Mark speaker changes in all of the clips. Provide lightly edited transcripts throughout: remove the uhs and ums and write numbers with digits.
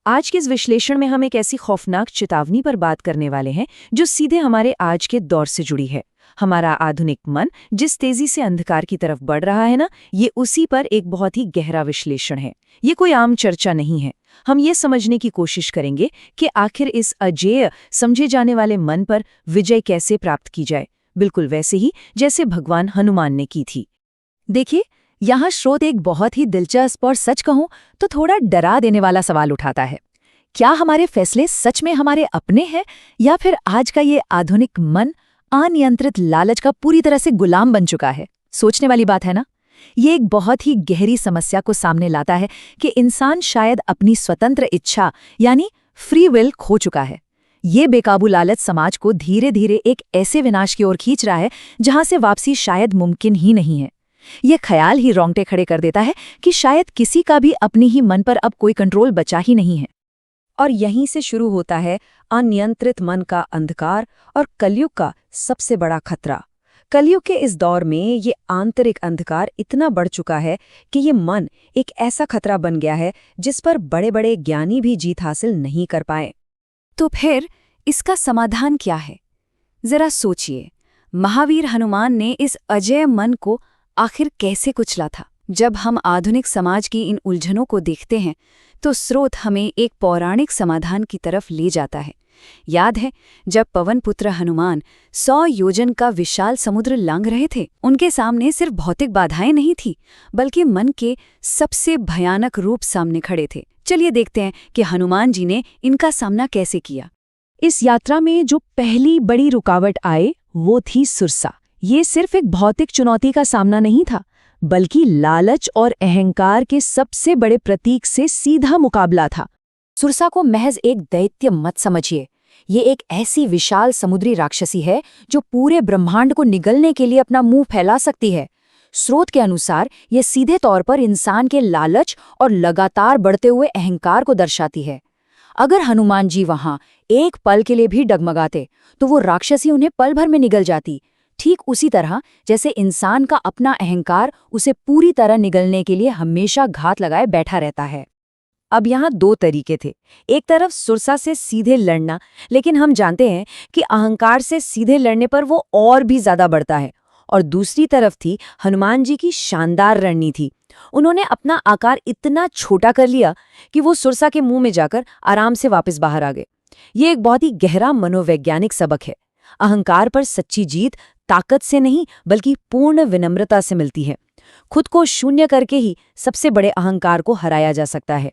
Speaker 1: आज के इस विश्लेषण में हम एक ऐसी खौफनाक चेतावनी पर बात करने वाले हैं जो सीधे हमारे आज के दौर से जुड़ी है। हमारा आधुनिक मन जिस तेजी से अंधकार की तरफ बढ़ रहा है ना, ये उसी पर एक बहुत ही गहरा विश्लेषण है। ये कोई आम चर्चा नहीं है। हम ये समझने की कोशिश करेंगे कि आखिर इस अजेय समझे जाने वाले मन पर विजय कैसे प्राप्त की जाए, बिल्कुल वैसे ही जैसे भगवान हनुमान ने की थी।
Speaker 2: देखिए, यहाँ स्रोत एक बहुत ही दिलचस्प और सच कहूं तो थोड़ा डरा देने वाला सवाल उठाता है। क्या हमारे फैसले सच में हमारे अपने हैं या फिर आज का ये आधुनिक मन अनियंत्रित लालच का पूरी तरह से गुलाम बन चुका है? सोचने वाली बात है ना। ये एक बहुत ही गहरी समस्या को सामने लाता है कि इंसान शायद अपनी स्वतंत्र इच्छा यानी फ्री विल खो चुका है। ये बेकाबू लालच समाज को धीरे धीरे एक ऐसे विनाश की ओर खींच रहा है जहां से वापसी शायद मुमकिन ही नहीं है। ये ख्याल ही रोंगटे खड़े कर देता है कि शायद किसी का भी अपनी ही मन पर अब कोई कंट्रोल बचा ही नहीं है।
Speaker 1: और यहीं से शुरू होता है अनियंत्रित मन का अंधकार और कलयुग का सबसे बड़ा खतरा। कलयुग के इस दौर में ये आंतरिक अंधकार इतना बढ़ चुका है कि ये मन एक ऐसा खतरा बन गया है जिस पर बड़े बड़े ज्ञानी भी जीत हासिल नहीं कर पाए।
Speaker 2: तो फिर इसका समाधान क्या है? जरा सोचिए, महावीर हनुमान ने इस अजेय मन को आखिर कैसे कुचला था? जब हम आधुनिक समाज की इन उलझनों को देखते हैं तो स्रोत हमें एक पौराणिक समाधान की तरफ ले जाता है। याद है जब पवनपुत्र हनुमान 100 योजन का विशाल समुद्र लांघ रहे थे, उनके सामने सिर्फ भौतिक बाधाएं नहीं थी बल्कि मन के सबसे भयानक रूप सामने खड़े थे। चलिए देखते हैं कि हनुमान जी ने इनका सामना कैसे किया।
Speaker 1: इस यात्रा में जो पहली बड़ी रुकावट आए वो थी सुरसा। ये सिर्फ एक भौतिक चुनौती का सामना नहीं था बल्कि लालच और अहंकार के सबसे बड़े प्रतीक से सीधा मुकाबला था।
Speaker 2: सुरसा को महज एक दैत्य मत समझिए। ये एक ऐसी विशाल समुद्री राक्षसी है जो पूरे ब्रह्मांड को निगलने के लिए अपना मुंह फैला सकती है। स्रोत के अनुसार ये सीधे तौर पर इंसान के लालच और लगातार बढ़ते हुए अहंकार को दर्शाती है। अगर हनुमान जी वहां एक पल के लिए भी डगमगाते तो वो राक्षसी उन्हें पल भर में निगल जाती, ठीक उसी तरह जैसे इंसान का अपना अहंकार उसे पूरी तरह निगलने के लिए हमेशा घात लगाए बैठा रहता है।
Speaker 1: अब यहाँ दो तरीके थे। एक तरफ सुरसा से सीधे लड़ना, लेकिन हम जानते हैं कि अहंकार से सीधे लड़ने पर वो और भी ज्यादा बढ़ता है। और दूसरी तरफ थी हनुमान जी की शानदार रणनीति। उन्होंने अपना आकार इतना छोटा कर लिया कि वो सुरसा के मुंह में जाकर आराम से वापस बाहर आ गए। ये एक बहुत ही गहरा मनोवैज्ञानिक सबक है। अहंकार पर सच्ची जीत ताकत से नहीं बल्कि पूर्ण विनम्रता से मिलती है। खुद को शून्य करके ही सबसे बड़े अहंकार को हराया जा सकता है।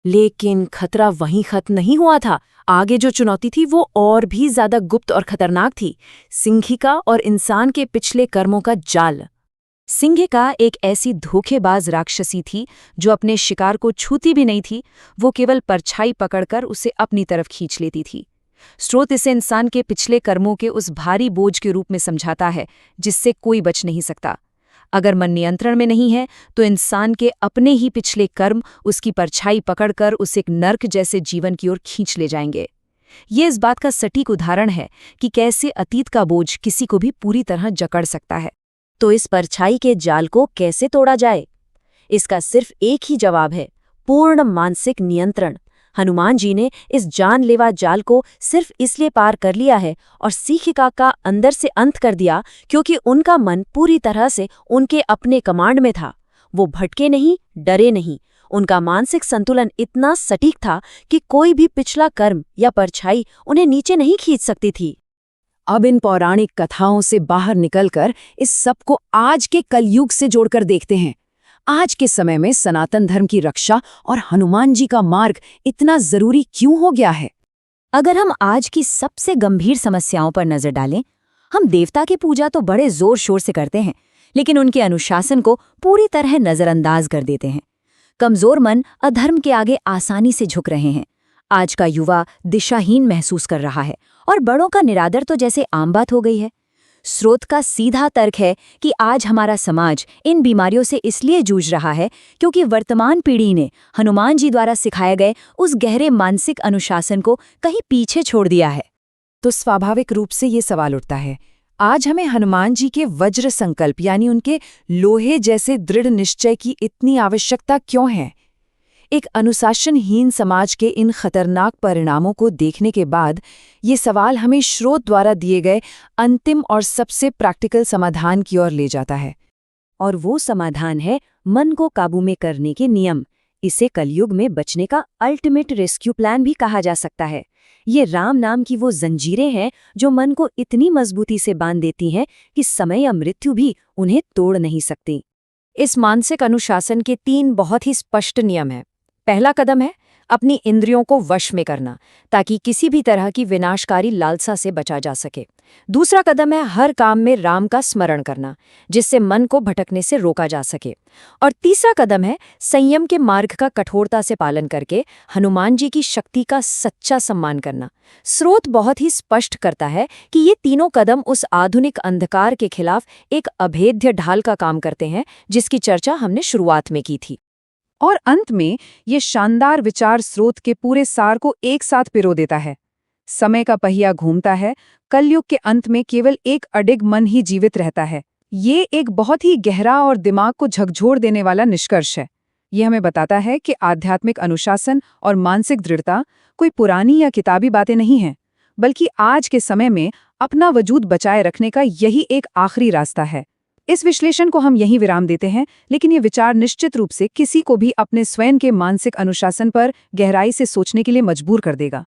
Speaker 1: लेकिन खतरा वहीं खत्म नहीं हुआ था। आगे जो चुनौती थी वो और भी ज्यादा गुप्त और खतरनाक थी। सिंहिका और इंसान के पिछले कर्मों का जाल। सिंहिका एक ऐसी धोखेबाज राक्षसी थी जो अपने शिकार को छूती भी नहीं थी, वो केवल परछाई पकड़कर उसे अपनी तरफ खींच लेती थी। स्रोत इसे इंसान के पिछले कर्मों के उस भारी बोझ के रूप में समझाता है जिससे कोई बच नहीं सकता। अगर मन नियंत्रण में नहीं है तो इंसान के अपने ही पिछले कर्म उसकी परछाई पकड़कर उसे एक नर्क जैसे जीवन की ओर खींच ले जाएंगे। ये इस बात का सटीक उदाहरण है कि कैसे अतीत का बोझ किसी को भी पूरी तरह जकड़ सकता है। तो इस परछाई के जाल को कैसे तोड़ा जाए? इसका सिर्फ एक ही जवाब है, पूर्ण मानसिक नियंत्रण। हनुमान जी ने इस जानलेवा जाल को सिर्फ इसलिए पार कर लिया है और सिंहिका का अंदर से अंत कर दिया क्योंकि उनका मन पूरी तरह से उनके अपने कमांड में था। वो भटके नहीं, डरे नहीं। उनका मानसिक संतुलन इतना सटीक था कि कोई भी पिछला कर्म या परछाई उन्हें नीचे नहीं खींच सकती थी।
Speaker 2: अब इन पौराणिक कथाओं से बाहर निकलकर इस सब को आज के कलयुग से जोड़कर देखते हैं। आज के समय में सनातन धर्म की रक्षा और हनुमान जी का मार्ग इतना जरूरी क्यों हो गया है?
Speaker 1: अगर हम आज की सबसे गंभीर समस्याओं पर नजर डालें, हम देवता की पूजा तो बड़े जोर शोर से करते हैं, लेकिन उनके अनुशासन को पूरी तरह नजरअंदाज कर देते हैं। कमजोर मन अधर्म के आगे आसानी से झुक रहे हैं। आज का युवा दिशाहीन महसूस कर रहा है और बड़ों का निरादर तो जैसे आम बात हो गई है। स्रोत का सीधा तर्क है कि आज हमारा समाज इन बीमारियों से इसलिए जूझ रहा है क्योंकि वर्तमान पीढ़ी ने हनुमान जी द्वारा सिखाए गए उस गहरे मानसिक अनुशासन को कहीं पीछे छोड़ दिया है।
Speaker 2: तो स्वाभाविक रूप से ये सवाल उठता है, आज हमें हनुमान जी के वज्र संकल्प यानी उनके लोहे जैसे दृढ़ निश्चय की इतनी आवश्यकता क्यों है? एक अनुशासनहीन समाज के इन खतरनाक परिणामों को देखने के बाद ये सवाल हमें स्रोत द्वारा दिए गए अंतिम और सबसे प्रैक्टिकल समाधान की ओर ले जाता है।
Speaker 1: और वो समाधान है मन को काबू में करने के नियम। इसे कलयुग में बचने का अल्टीमेट रेस्क्यू प्लान भी कहा जा सकता है। ये राम नाम की वो जंजीरें हैं जो मन को इतनी मजबूती से बांध देती हैं कि समय या मृत्यु भी उन्हें तोड़ नहीं सकती। इस मानसिक अनुशासन के 3 बहुत ही स्पष्ट नियम हैं। पहला कदम है अपनी इंद्रियों को वश में करना, ताकि किसी भी तरह की विनाशकारी लालसा से बचा जा सके। दूसरा कदम है हर काम में राम का स्मरण करना, जिससे मन को भटकने से रोका जा सके। और तीसरा कदम है संयम के मार्ग का कठोरता से पालन करके हनुमान जी की शक्ति का सच्चा सम्मान करना। स्रोत बहुत ही स्पष्ट करता है कि ये तीनों कदम उस आधुनिक अंधकार के खिलाफ एक अभेद्य ढाल का काम करते हैं, जिसकी चर्चा हमने शुरुआत में की थी।
Speaker 2: और अंत में ये शानदार विचार स्रोत के पूरे सार को एक साथ पिरो देता है। समय का पहिया घूमता है, कलयुग के अंत में केवल एक अडिग मन ही जीवित रहता है। ये एक बहुत ही गहरा और दिमाग को झकझोर देने वाला निष्कर्ष है। ये हमें बताता है कि आध्यात्मिक अनुशासन और मानसिक दृढ़ता कोई पुरानी या किताबी बातें नहीं हैं, बल्कि आज के समय में अपना वजूद बचाए रखने का यही एक आखिरी रास्ता है। इस विश्लेषण को हम यहीं विराम देते हैं, लेकिन ये विचार निश्चित रूप से किसी को भी अपने स्वयं के मानसिक अनुशासन पर गहराई से सोचने के लिए मजबूर कर देगा।